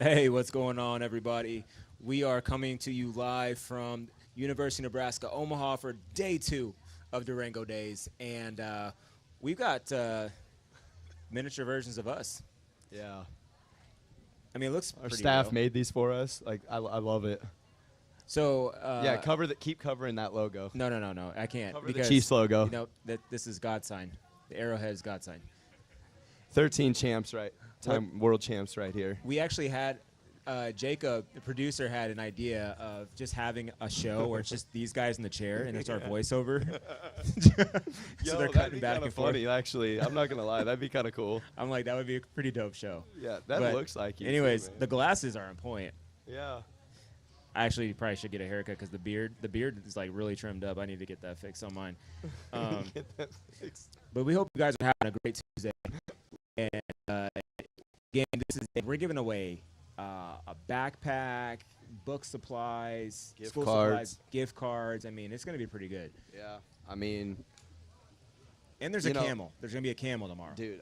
Hey, what's going on, everybody? We are coming to you live from University of Nebraska, Omaha, for day 2 of Durango Days, and we've got miniature versions of us. Yeah. I mean, it looks Our pretty staff real. made these for us. Like I love it. So, Yeah, keep covering that logo. no, I can't Cover the because Chiefs logo. that this is God sign. The arrowhead is God sign. 13 champs, right? World champs right here. We actually had Jacob, the producer, had an idea of just having a show where it's just these guys in the chair and it's our voiceover. So they're cutting back and forth. Funny, actually. I'm not gonna lie, that'd be kind of cool. I'm like, that would be a pretty dope show. Yeah, that But looks like you. Anyways, too, the glasses are on point. yeah. I actually probably should get a haircut because the beard is like really trimmed up. I need to get that fixed on mine. Get that fixed. But we hope you guys are having a great Tuesday. And again, we're giving away a backpack, book supplies, Gift school cards. supplies, gift cards. I mean, it's going to be pretty good. Yeah, I mean, And there's a camel. There's going to be a camel tomorrow. dude,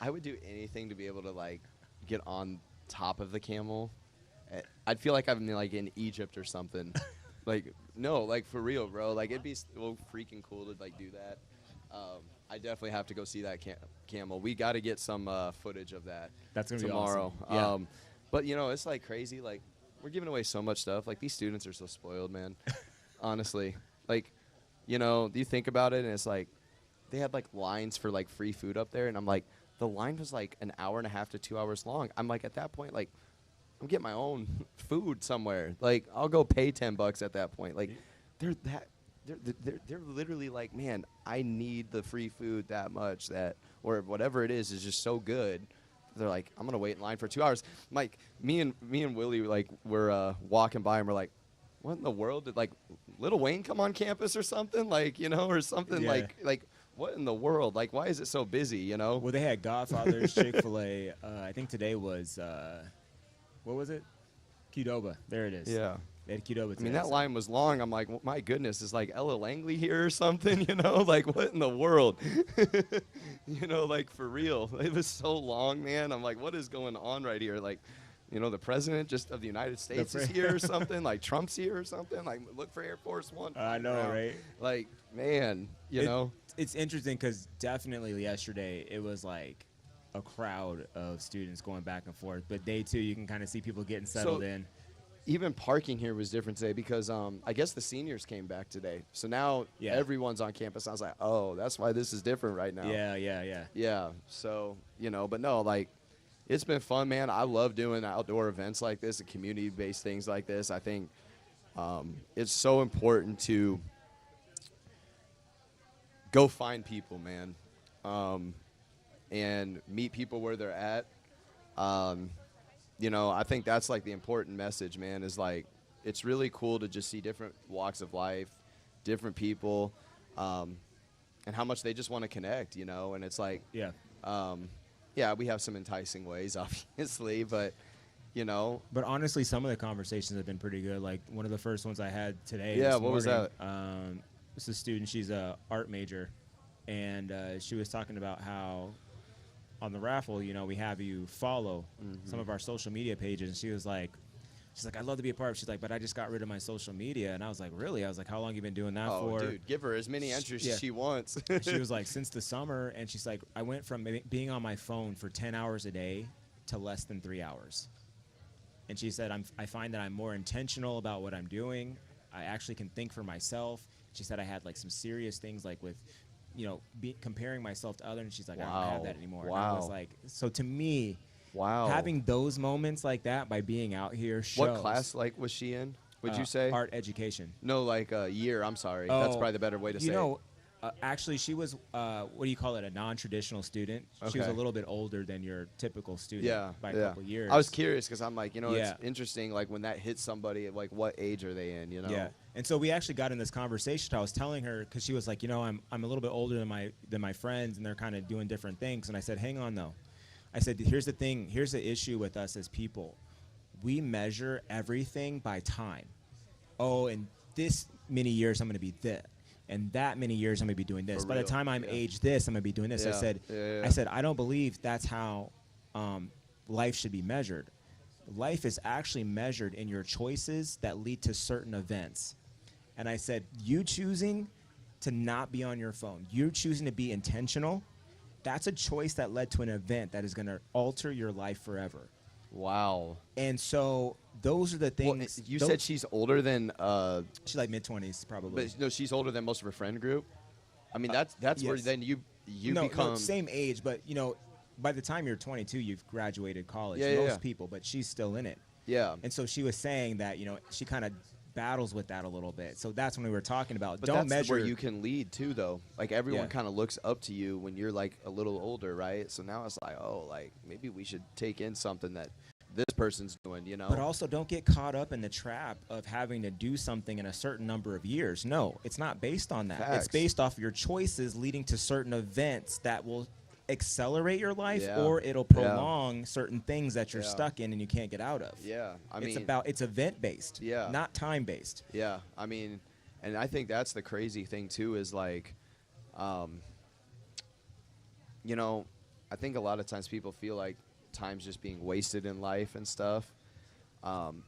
I would do anything to be able to like get on top of the camel. I'd feel like I'm like in Egypt or something. Like no, like for real, bro. Like it'd be so freaking cool to like do that. I definitely have to go see that camel. We got to get some footage of that. That's gonna tomorrow. be awesome. Yeah. But it's like crazy. Like we're giving away so much stuff. Like these students are so spoiled, man. Honestly, like you think about it, and it's like they had like lines for like free food up there, and I'm like, the line was like an hour and a half to 2 hours long. I'm like, at that point, like, I'm getting my own food somewhere. Like, I'll go pay $10 at that point. Like, they're literally like, man, I need the free food that much or whatever it is just so good. They're like, I'm gonna wait in line for 2 hours. Like, me and Willie, like, we're walking by and we're like, what in the world did like Lil Wayne come on campus or something? Like, or something. Yeah. like what in the world? Like, why is it so busy? Well, they had Godfather's, Chick-fil-A. I think today was what was it? Qdoba. There it is. Yeah. They had Qdoba today. I mean, that line was long. I'm like, my goodness, is like Ella Langley here or something, Like, what in the world? Like, for real. It was so long, man. I'm like, what is going on right here? Like, the president just of the United States is here or something. Like, Trump's here or something. Like, look for Air Force One. I know, right? Like, man, It's interesting because definitely yesterday it was like a crowd of students going back and forth. But day 2, you can kind of see people getting settled in. Even parking here was different today because I guess the seniors came back today. So now everyone's on campus. I was like, oh, that's why this is different right now. Yeah. Yeah. So, but no, like, it's been fun, man. I love doing outdoor events like this and community-based things like this. I think it's so important to go find people, man, and meet people where they're at. I think that's like the important message, man, is like it's really cool to just see different walks of life, different people, and how much they just want to connect, and it's like, yeah, we have some enticing ways, obviously, but, But honestly, some of the conversations have been pretty good. Like one of the first ones I had today. Yeah, this what was morning, that? It's a student. She's a art major, and she was talking about how on the raffle, we have you follow some of our social media pages. And she's like, I'd love to be a part of it. She's like, but I just got rid of my social media. And I was like, really? I was like, how long you been doing that for? Oh, dude, give her as many entries as she wants. She was like, since the summer. And she's like, I went from being on my phone for 10 hours a day to less than 3 hours. And she said, I find that I'm more intentional about what I'm doing. I actually can think for myself. She said I had like some serious things like with, comparing myself to others. And she's like, I don't have that anymore. Wow. And I was like, so to me, wow, having those moments like that by being out here shows. What class like was she in? Would you say art education? No, like a year. I'm sorry. That's probably the better way to say it. Actually, she was, what do you call it, a non-traditional student. She was a little bit older than your typical student by a couple years. I was curious because I'm like, Yeah. it's interesting, like, when that hits somebody, like, what age are they in, Yeah. And so we actually got in this conversation. I was telling her, because she was like, I'm a little bit older than my friends, and they're kind of doing different things. And I said, hang on, though. I said, here's the thing. Here's the issue with us as people. We measure everything by time. Oh, in this many years, I'm going to be this. And that many years, I'm going to be doing this. By the time I'm age this, I'm going to be doing this. I said, I don't believe that's how life should be measured. life is actually measured in your choices that lead to certain events. And I said, you choosing to not be on your phone, you choosing to be intentional, that's a choice that led to an event that is going to alter your life forever. Wow. And so those are the Well, things. you said she's older than She's like mid-20s probably. but no, she's older than most of her friend group. I mean, that's where yes. then you no, become same age, but you know, by the time you're 22, you've graduated college. Yeah, Most yeah. people, but she's still in it. yeah. And so she was saying that, you know, she kind of battles with that a little bit. So that's when we were talking about But don't that's measure where you can lead too, though. Like everyone Yeah. kind of looks up to you when you're like a little older, right? So now it's like, oh, like maybe we should take in something that this person's doing, you know? But also don't get caught up in the trap of having to do something in a certain number of years. No, it's not based on that. Facts. It's based off your choices leading to certain events that will accelerate your life Yeah. or it'll Yeah. prolong certain things that you're Yeah. stuck in and you can't get out of. Yeah, I mean, It's event based, Yeah. not time based. yeah, I mean, and I think that's the crazy thing too is like, you know, I think a lot of times people feel like time's just being wasted in life and stuff. And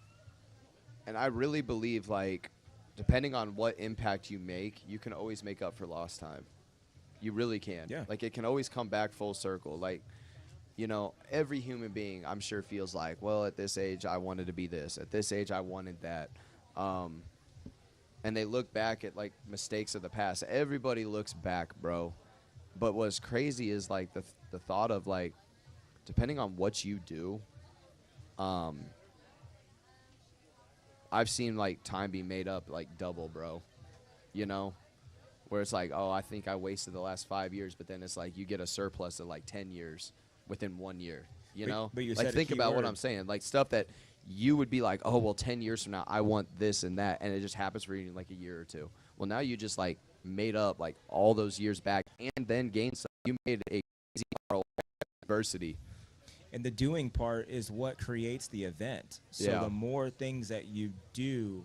I really believe like, depending on what impact you make, you can always make up for lost time. You really can. Yeah. Like it can always come back full circle. Like, you know, every human being I'm sure feels like, well, at this age I wanted to be this. At this age I wanted that. And they look back at like mistakes of the past. Everybody looks back, bro. But what's crazy is like the thought of like, depending on what you do, I've seen like time be made up like double, bro. You know, where it's like, oh, I think I wasted the last 5 years, but then it's like you get a surplus of like 10 years within 1 year. You know, but you like said a think key about what word. I'm saying, like stuff that you would be like, oh, well, 10 years from now, I want this and that, and it just happens for you in like a year or two. Well, now you just like made up like all those years back and then gained some. You made a crazy ROI adversity. And the doing part is what creates the event. So Yeah. the more things that you do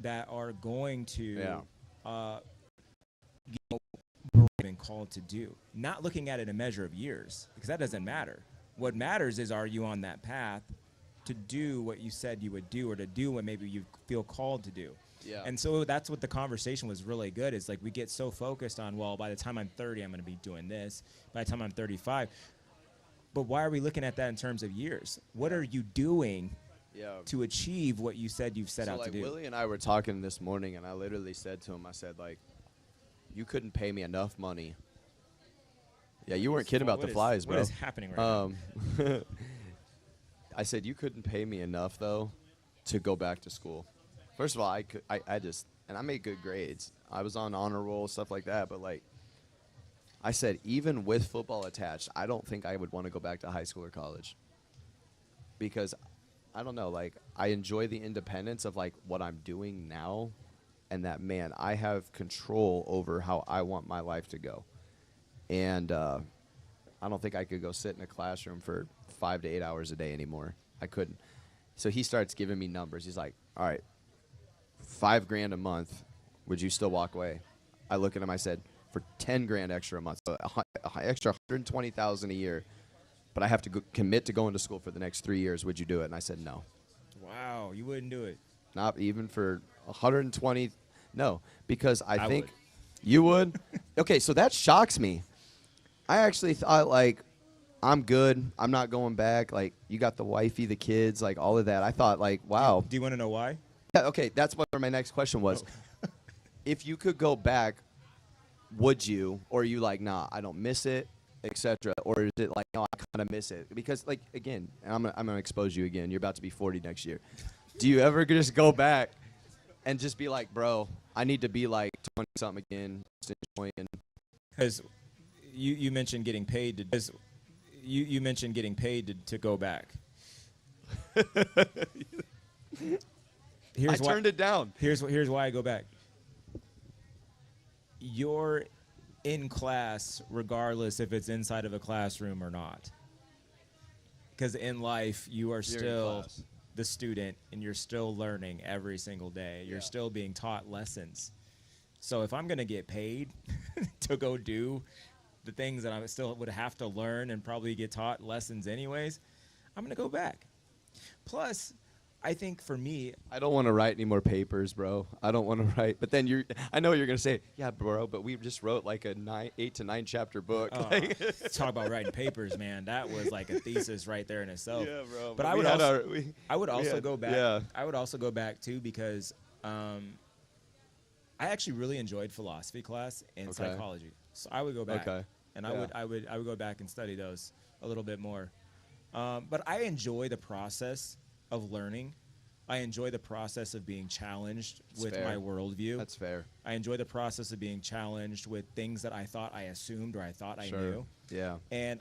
that are going to Yeah. been called to do, not looking at it in a measure of years, because that doesn't matter. What matters is, are you on that path to do what you said you would do, or to do what maybe you feel called to do? Yeah. And so that's what the conversation was really good, is like we get so focused on, well, by the time I'm 30 I'm going to be doing this, by the time I'm 35. But why are we looking at that in terms of years? What are you doing Yeah. to achieve what you said you've set So out like to do? Willie and I were talking this morning, and I literally said to him, I said like, you couldn't pay me enough money. Yeah, you weren't kidding about the flies, bro. What is happening right now? I said you couldn't pay me enough though to go back to school. First of all, I just, and I made good grades. I was on honor roll, stuff like that. But like, I said, even with football attached, I don't think I would want to go back to high school or college. Because, I don't know, like, I enjoy the independence of like what I'm doing now, and that, man, I have control over how I want my life to go. And I don't think I could go sit in a classroom for 5 to 8 hours a day anymore. I couldn't. So he starts giving me numbers. He's like, all right, $5,000 a month, would you still walk away? I look at him, I said, for 10 grand extra a month, so extra 120,000 a year, but I have to commit to going to school for the next 3 years. Would you do it? And I said no. Wow, you wouldn't do it. Not even for 120. No, because I think would. you would. Okay, so that shocks me. I actually thought like, I'm good. I'm not going back. Like, you got the wifey, the kids, like all of that. I thought like, wow. Do you want to know why? Yeah, okay, that's what my next question was. If you could go back, would you? Or are you like, nah, I don't miss it, etc. Or is it like, no, I kind of miss it? Because like, again, and I'm gonna expose you again. You're about to be 40 next year. Do you ever just go back and just be like, bro, I need to be like 20 something again, just enjoying? Because you mentioned getting paid to. You mentioned getting paid to go back. I turned it down. Here's why I go back. You're in class regardless if it's inside of a classroom or not. Because in life, you are still the student, and you're still learning every single day. You're still being taught lessons. So if I'm going to get paid to go do the things that I still would have to learn and probably get taught lessons anyways, I'm going to go back. Plus, I think for me, I don't want to write any more papers, bro. I don't want to write. But then I know you're gonna say, yeah, bro. But we just wrote like a 8 to 9 chapter book. Like, talk about writing papers, man. That was like a thesis right there in itself. yeah, bro. But I would also go back. Yeah. I would also go back too because I actually really enjoyed philosophy class and psychology. So I would go back, and I would go back and study those a little bit more. But I enjoy the process of learning. I enjoy the process of being challenged with my worldview. That's fair. I enjoy the process of being challenged with things that I thought I assumed or I thought I knew. Yeah. And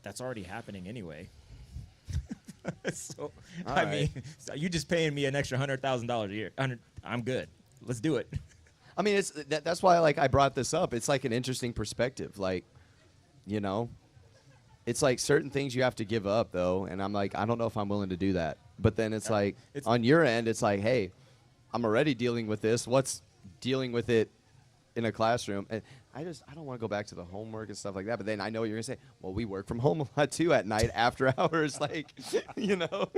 that's already happening anyway. So, I mean, so you just paying me an extra $100,000 a year. I'm good. Let's do it. I mean, that's why like I brought this up. It's like an interesting perspective. Like, you know, it's like certain things you have to give up though, and I'm like, I don't know if I'm willing to do that. But then it's like on your end, it's like, hey, I'm already dealing with this. What's dealing with it in a classroom? And I don't want to go back to the homework and stuff like that. But then I know you're gonna say, well, we work from home a lot too at night after hours. Like, you know,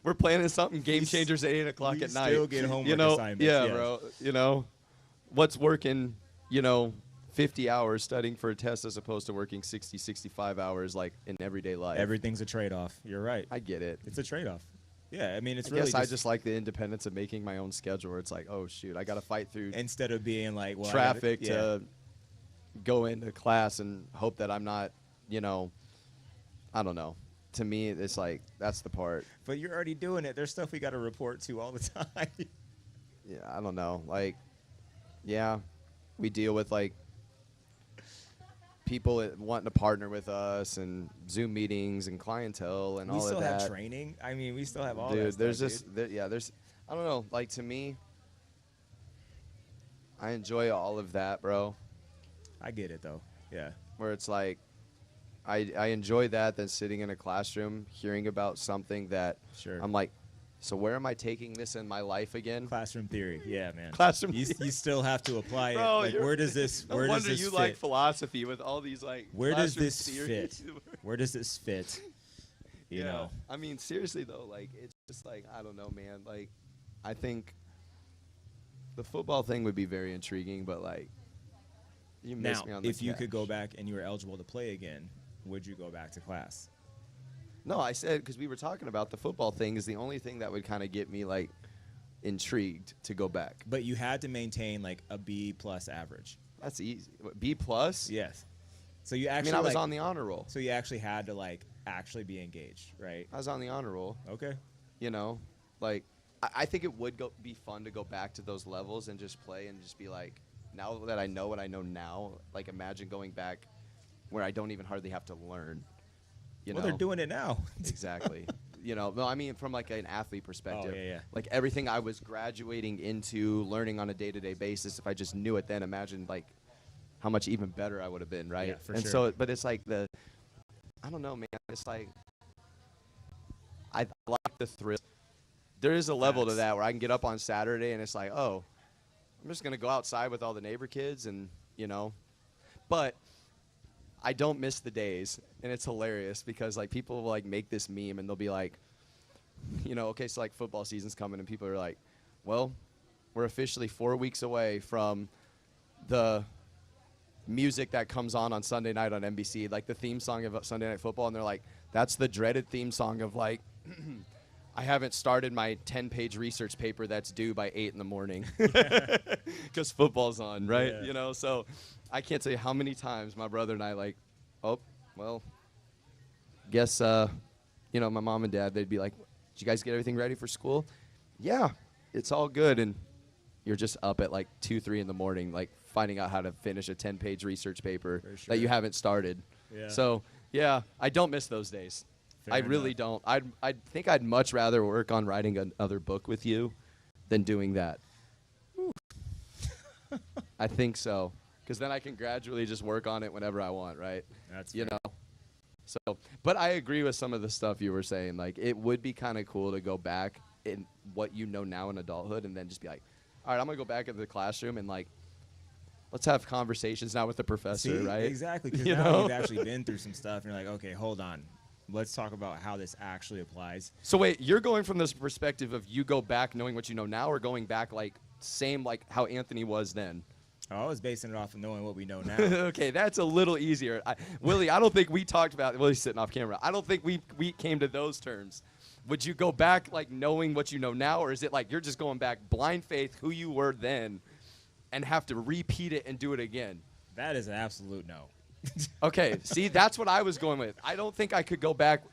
we're planning something Gamechangers at 8 o'clock at night. Still get homework assignments. Yeah, bro. You know, what's working? You know, 50 hours studying for a test as opposed to working 60, 65 hours like in everyday life. Everything's a trade-off. You're right. I get it. It's a trade-off. Yeah, I mean, it's I really guess I just like the independence of making my own schedule where it's like, oh, shoot, I got to fight through instead of being like, well, traffic to go into class and hope that I'm not, you know, I don't know. To me, it's like, that's the part. But you're already doing it. There's stuff we got to report to all the time. Yeah, I don't know. Like, yeah, we deal with, like, people wanting to partner with us and Zoom meetings and clientele and all of that. We still have training. I mean, we still have all that Dude, stuff, there's just, there's, I don't know. Like, to me, I enjoy all of that, bro. I get it, though. Yeah. Where it's like, I enjoy that than sitting in a classroom hearing about something that I'm like, so where am I taking this in my life again? Classroom theory, yeah, man. Classroom. You still have to apply Bro, it. Like, where does this? No where wonder does this you fit? like philosophy with all these like. Where does classroom this theories. fit? Where does this fit? You know. I mean, seriously though, like it's just like I don't know, man. Like, I think the football thing would be very intriguing, but like, you miss me on the if you catch. could go back and you were eligible to play again, would you go back to class? No, I said because we were talking about the football thing is the only thing that would kind of get me like intrigued to go back. But you had to maintain like a B+ average. That's easy. What, B+? Yes. So you actually. I mean, I was on the honor roll. So you actually had to like actually be engaged, right? I was on the honor roll. Okay. You know, like I think it would be fun to go back to those levels and just play and just be like, now that I know what I know now, like imagine going back where I don't even hardly have to learn. You know? They're doing it now. Exactly. You know, no, I mean from like an athlete perspective. Oh, yeah. Like everything I was graduating into learning on a day-to-day basis, if I just knew it then, imagine like how much even better I would have been, right? Yeah, for and sure. so, but it's like I don't know, man. It's like I like the thrill. There is a level to that where I can get up on Saturday and it's like, oh, I'm just gonna go outside with all the neighbor kids and you know, but I don't miss the days, and it's hilarious because like people will like make this meme and they'll be like, you know, okay, so like football season's coming and people are like, well, we're officially 4 weeks away from the music that comes on Sunday night on NBC, like the theme song of Sunday Night Football, and they're like, that's the dreaded theme song of like, I haven't started my 10-page research paper that's due by 8 in the morning because football's on, right? Yeah. You know, so I can't tell you how many times my brother and I like, oh, well, guess, you know, my mom and dad, they'd be like, did you guys get everything ready for school? Yeah, it's all good. And you're just up at like 2, 3 in the morning, like finding out how to finish a 10-page research paper that you haven't started. Yeah. So, yeah, I don't miss those days. Fair I really enough. don't. I think I'd much rather work on writing another book with you than doing that. I think so. Because then I can gradually just work on it whenever I want, right? That's you fair. know. So, but I agree with some of the stuff you were saying. Like, it would be kind of cool to go back in what you know now in adulthood and then just be like, all right, I'm going to go back into the classroom and, like, let's have conversations now with the professor, See? right? Exactly. Because You now know? you've actually been through some stuff, and you're like, okay, hold on. let's talk about how this actually applies. So wait, you're going from this perspective of you go back knowing what you know now, or going back like same like how Anthony was then? I was basing it off of knowing what we know now. Okay, that's a little easier. Willie, I don't think we talked about. Willie's sitting off camera. I don't think we came to those terms. Would you go back like knowing what you know now, or is it like you're just going back blind faith who you were then, and have to repeat it and do it again? That is an absolute no. Okay, see, that's what I was going with. I don't think I could go back.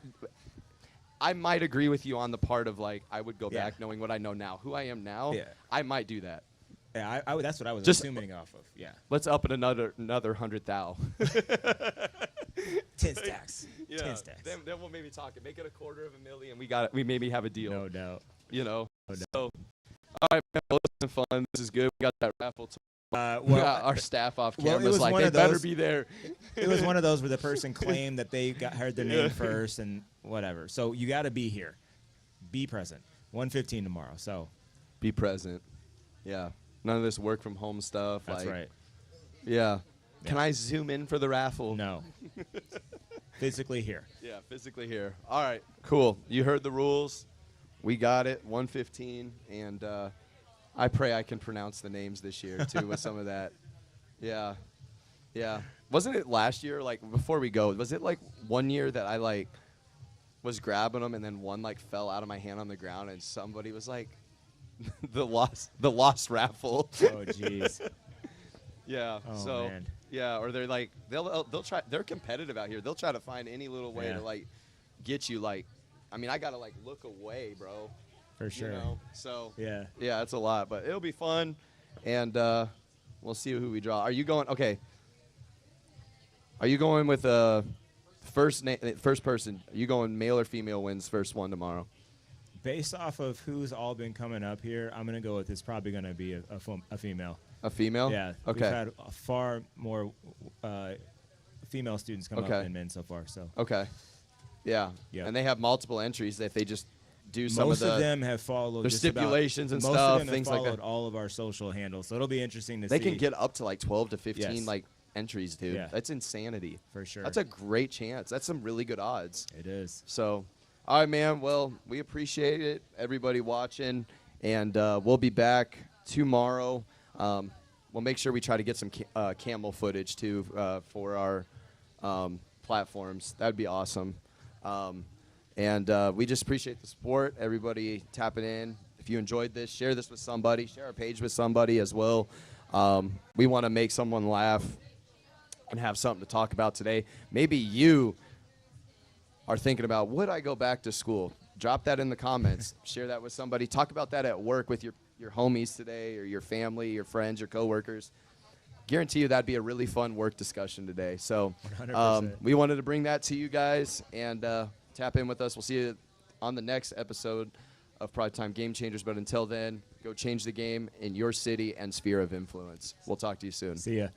I might agree with you on the part of like I would go back knowing what I know now. Who I am now, I might do that. Yeah, that's what I was Just assuming off of. Yeah. Let's up it another 100,000. 10 stacks. Yeah. 10 stacks. Then we'll maybe talk it. Make it $250,000. We got it. We maybe have a deal. No doubt. You know. No doubt. So, all right, man. Well, it's been fun. This is good. We got that raffle. We got our staff off camera. Well, like they better be there. It was one of those where the person claimed that they heard their name first and whatever. So you got to be here. Be present. 1:15 tomorrow. So be present. Yeah. None of this work from home stuff. That's like, right. Yeah. Can I zoom in for the raffle? No. Physically here. Yeah, physically here. All right, cool. You heard the rules. We got it. 1:15, and I pray I can pronounce the names this year too with some of that. Yeah, yeah. Wasn't it last year? Like before we go, was it like one year that I like was grabbing them and then one like fell out of my hand on the ground and somebody was like, the lost raffle. Oh jeez. Yeah. Oh, so man. yeah, or they're like they'll try. They're competitive out here. They'll try to find any little way to like get you. Like, I mean, I gotta like look away, bro. For sure. You know? So yeah, it's a lot, but it'll be fun, and we'll see who we draw. Are you going? Okay. Are you going with first person? Are you going male or female wins first one tomorrow? Based off of who's all been coming up here, I'm gonna go with it's probably gonna be a female. A female? Yeah. Okay. We've had far more female students come up than men so far. So. Okay. Yeah. Yep. And they have multiple entries if they just do some most of them have followed their stipulations and most stuff, of them things have like followed that. all of our social handles, so it'll be interesting to see. They can get up to like 12 to 15 Yes. like entries, dude. Yeah. That's insanity. For sure. That's a great chance. That's some really good odds. It is. So, all right, man. Well, we appreciate it, everybody watching, and we'll be back tomorrow. We'll make sure we try to get some camel footage too for our platforms. That'd be awesome. And we just appreciate the support. Everybody tapping in. If you enjoyed this, share this with somebody. Share our page with somebody as well. We want to make someone laugh and have something to talk about today. Maybe you are thinking about, would I go back to school? Drop that in the comments. Share that with somebody. Talk about that at work with your homies today, or your family, your friends, your coworkers. Guarantee you that'd be a really fun work discussion today. So 100%. we wanted to bring that to you guys, and tap in with us. We'll see you on the next episode of Primetime Game Changers. But until then, go change the game in your city and sphere of influence. We'll talk to you soon. See ya.